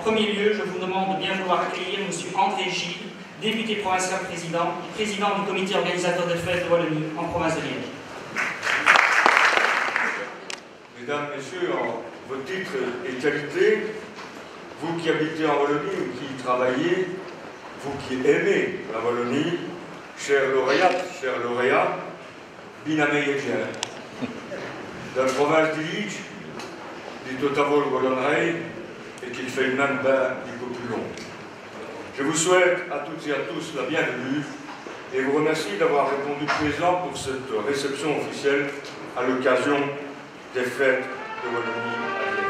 premier lieu, je vous demande de bien vouloir accueillir M. André Gilles, député provincial président du comité organisateur des fêtes de Wallonie en province de Liège. Mesdames, Messieurs, en vos titres et qualités, vous qui habitez en Wallonie ou qui y travaillez, vous qui aimez la Wallonie, chers lauréates, chers lauréats, Binameyegien, de la province de Liège, du Totavol Wallonnerie, et qu'il fait même bien du Populon. Je vous souhaite à toutes et à tous la bienvenue et vous remercie d'avoir répondu présent pour cette réception officielle à l'occasion des fêtes de Wallonie à Liège.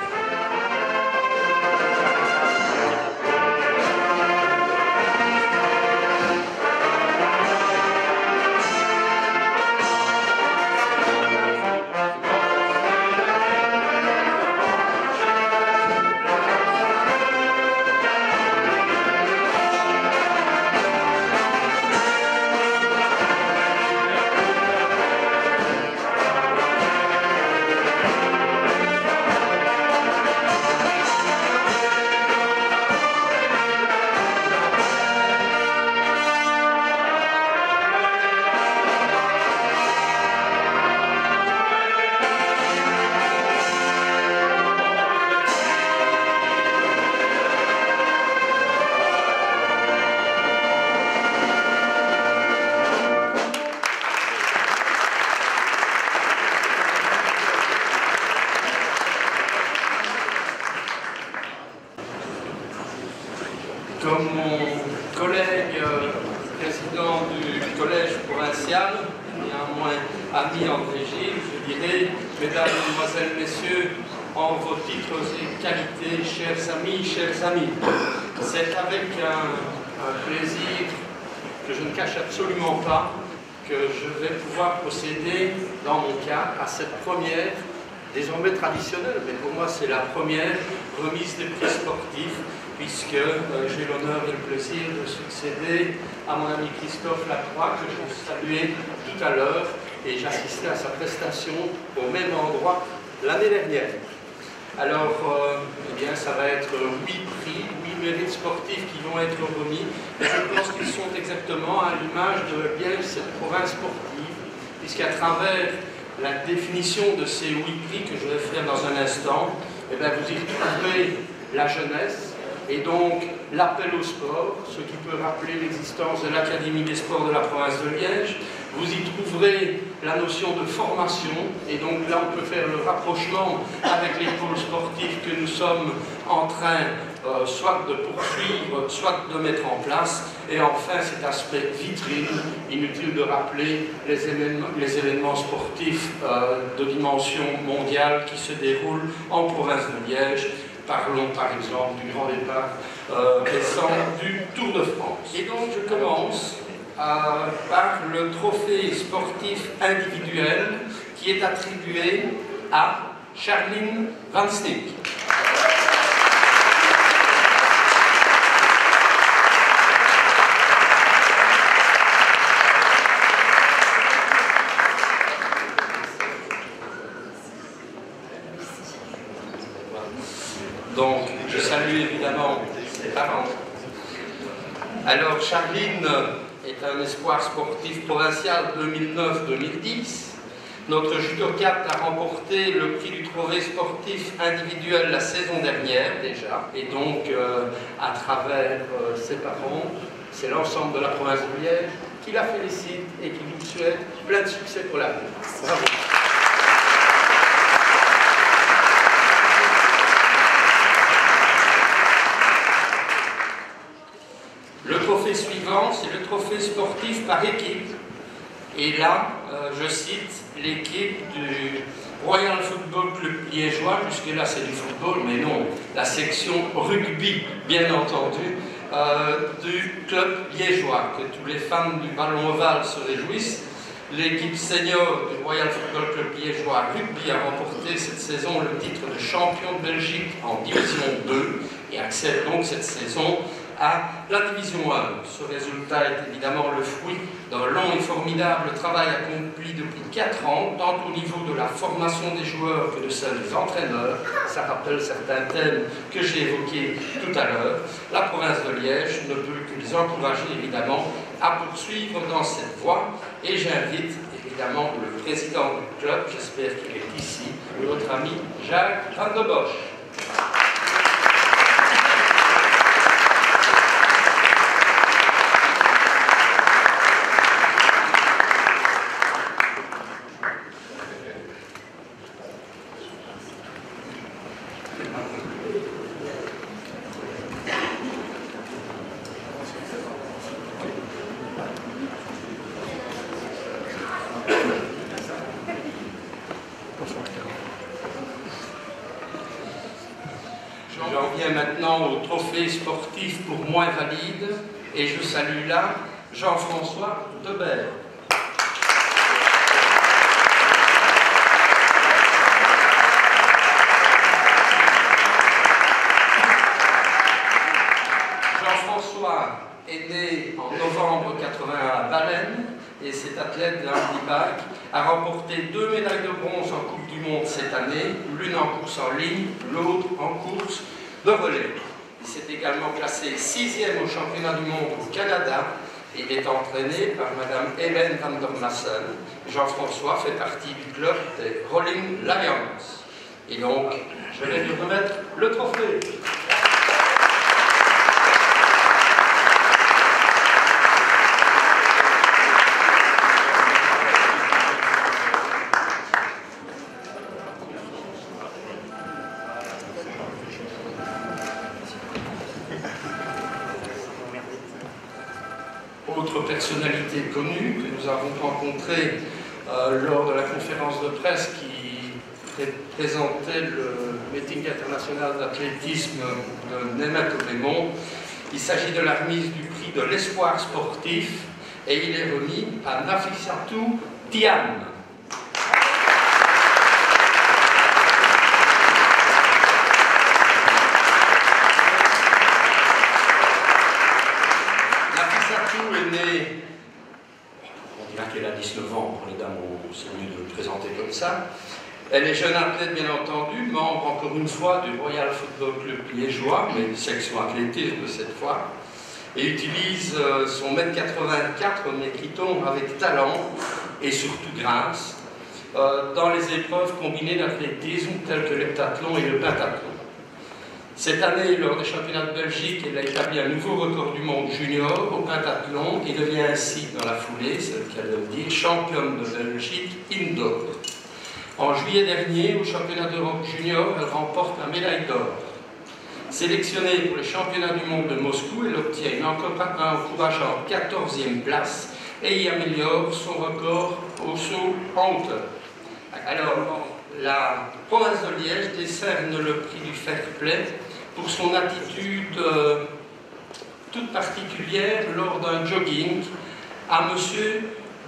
Comme mon collègue président du collège provincial, néanmoins ami André Gilles, je dirais, mesdames, mesdemoiselles, messieurs, en vos titres et qualités, chers amis, c'est avec un plaisir que je ne cache absolument pas que je vais pouvoir procéder, dans mon cas, à cette première, désormais traditionnelle, mais pour moi c'est la première remise des prix sportifs, puisque j'ai l'honneur et le plaisir de succéder à mon ami Christophe Lacroix, que je saluais tout à l'heure, et j'assistais à sa prestation au même endroit l'année dernière. Alors, eh bien, ça va être 8 prix, 8 mérites sportifs qui vont être remis, et je pense qu'ils sont exactement à l'image de bien cette province sportive, puisqu'à travers la définition de ces 8 prix que je vais faire dans un instant, eh bien, vous y trouverez la jeunesse, et donc l'appel au sport, ce qui peut rappeler l'existence de l'Académie des sports de la province de Liège. Vous y trouverez la notion de formation, et donc là on peut faire le rapprochement avec les pôles sportifs que nous sommes en train soit de poursuivre, soit de mettre en place. Et enfin cet aspect vitrine, inutile de rappeler les événements sportifs de dimension mondiale qui se déroulent en province de Liège. Parlons par exemple du grand départ récent du Tour de France. Et donc je commence par le trophée sportif individuel qui est attribué à Charline Van Snick. Donc, je salue évidemment ses parents. Alors, Charline est un espoir sportif provincial 2009-2010. Notre judocate a remporté le prix du trophée sportif individuel la saison dernière déjà. Et donc, à travers ses parents, c'est l'ensemble de la province de Liège qui la félicite et qui lui souhaite plein de succès pour l'avenir. Bravo. Le trophée suivant, c'est le trophée sportif par équipe. Et là, je cite l'équipe du Royal Football Club liégeois, jusque-là c'est du football, mais non, la section rugby, bien entendu, du club liégeois, que tous les fans du ballon ovale se réjouissent. L'équipe senior du Royal Football Club liégeois rugby a remporté cette saison le titre de champion de Belgique en division 2 et accède donc cette saison à la Division 1. Ce résultat est évidemment le fruit d'un long et formidable travail accompli depuis 4 ans, tant au niveau de la formation des joueurs que de celle des entraîneurs. Ça rappelle certains thèmes que j'ai évoqués tout à l'heure. La province de Liège ne peut que les encourager évidemment à poursuivre dans cette voie, et j'invite évidemment le président du club, j'espère qu'il est ici, notre ami Jacques Van de Bosch. J'en viens maintenant au trophée sportif pour moins valides, et je salue là Jean-François Debert. Jean-François est né en novembre 81 à Valence, et cet athlète de handball a remporté 2 médailles de bronze en Coupe du Monde cette année, l'une en course en ligne, l'autre en course de relais. Il s'est également classé 6e au championnat du monde au Canada. Il est entraîné par Madame Hélène van der Massen. Jean-François fait partie du club des Rolling Lions. Et donc, je vais lui remettre le trophée. Autre personnalité connue que nous avons rencontrée lors de la conférence de presse qui présentait le meeting international d'athlétisme de Némat-Raymond. Il s'agit de la remise du prix de l'espoir sportif, et il est remis à Nafissatou Thiam. Elle a 19 ans, pour les dames, c'est mieux de le présenter comme ça. Elle est jeune athlète, bien entendu, membre encore une fois du Royal Football Club liégeois, mais section athlétisme cette fois, et utilise son 1m84, mais qui tombe avec talent et surtout grâce, dans les épreuves combinées d'athlétisme telles que l'heptathlon et le pentathlon. Cette année, lors des championnats de Belgique, elle a établi un nouveau record du monde junior au pentathlon et devient ainsi, dans la foulée, c'est le cas de le dire, championne de Belgique indoor. En juillet dernier, au championnat d'Europe junior, elle remporte la médaille d'or. Sélectionnée pour les championnats du monde de Moscou, elle obtient une encourageante 14e place et y améliore son record au saut en hauteur. Alors, la province de Liège décerne le prix du fair play pour son attitude toute particulière lors d'un jogging à M.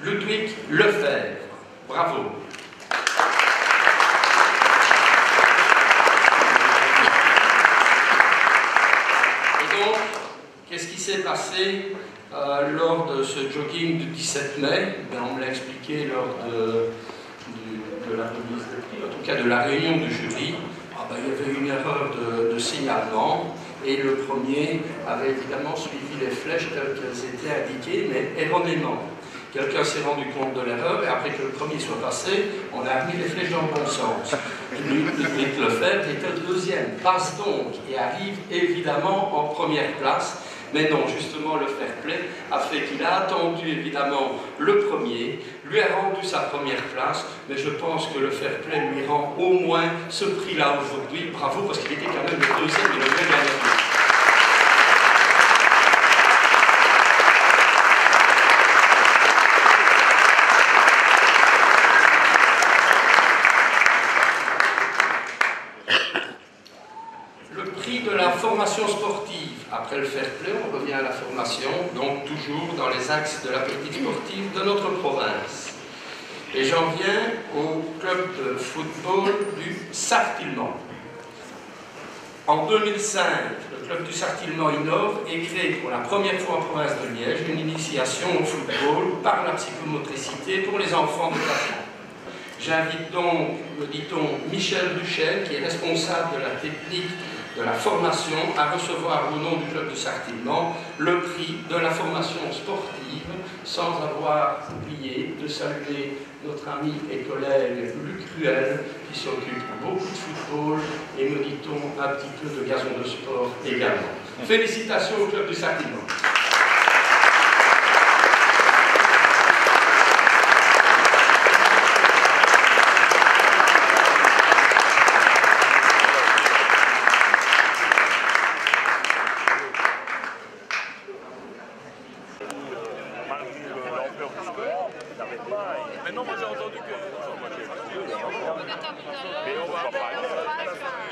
Ludwig Lefebvre. Bravo. Et donc, qu'est-ce qui s'est passé lors de ce jogging du 17 mai? On me l'a expliqué lors de la remise de prix, en tout cas de la réunion du jury. Il y avait une erreur de signalement, et le premier avait évidemment suivi les flèches telles qu'elles étaient indiquées, mais erronément. Quelqu'un s'est rendu compte de l'erreur, et après que le premier soit passé, on a remis les flèches dans le bon sens. Ludwig Lefebvre était le deuxième, passe donc, et arrive évidemment en première place. Mais non, justement, le fair play a fait qu'il a attendu évidemment le premier, lui a rendu sa première place, mais je pense que le fair play lui rend au moins ce prix-là aujourd'hui. Bravo, parce qu'il était quand même le deuxième et le vrai gagnant. De la formation sportive. Après le fair play, on revient à la formation, donc toujours dans les axes de la politique sportive de notre province. Et j'en viens au club de football du Sartillement. En 2005, le club du Sartillement innove et crée pour la première fois en province de Liège une initiation au football par la psychomotricité pour les enfants de 4 ans. J'invite donc, me dit-on, Michel Duchesne, qui est responsable de la technique de la formation, à recevoir au nom du club du Sartillement le prix de la formation sportive, sans avoir oublié de saluer notre ami et collègue Luc Ruel, qui s'occupe beaucoup de football et, me dit-on, un petit peu de gazon de sport également. Félicitations au club du Sartillement. Mais non, moi j'ai entendu que... Mais on va pas.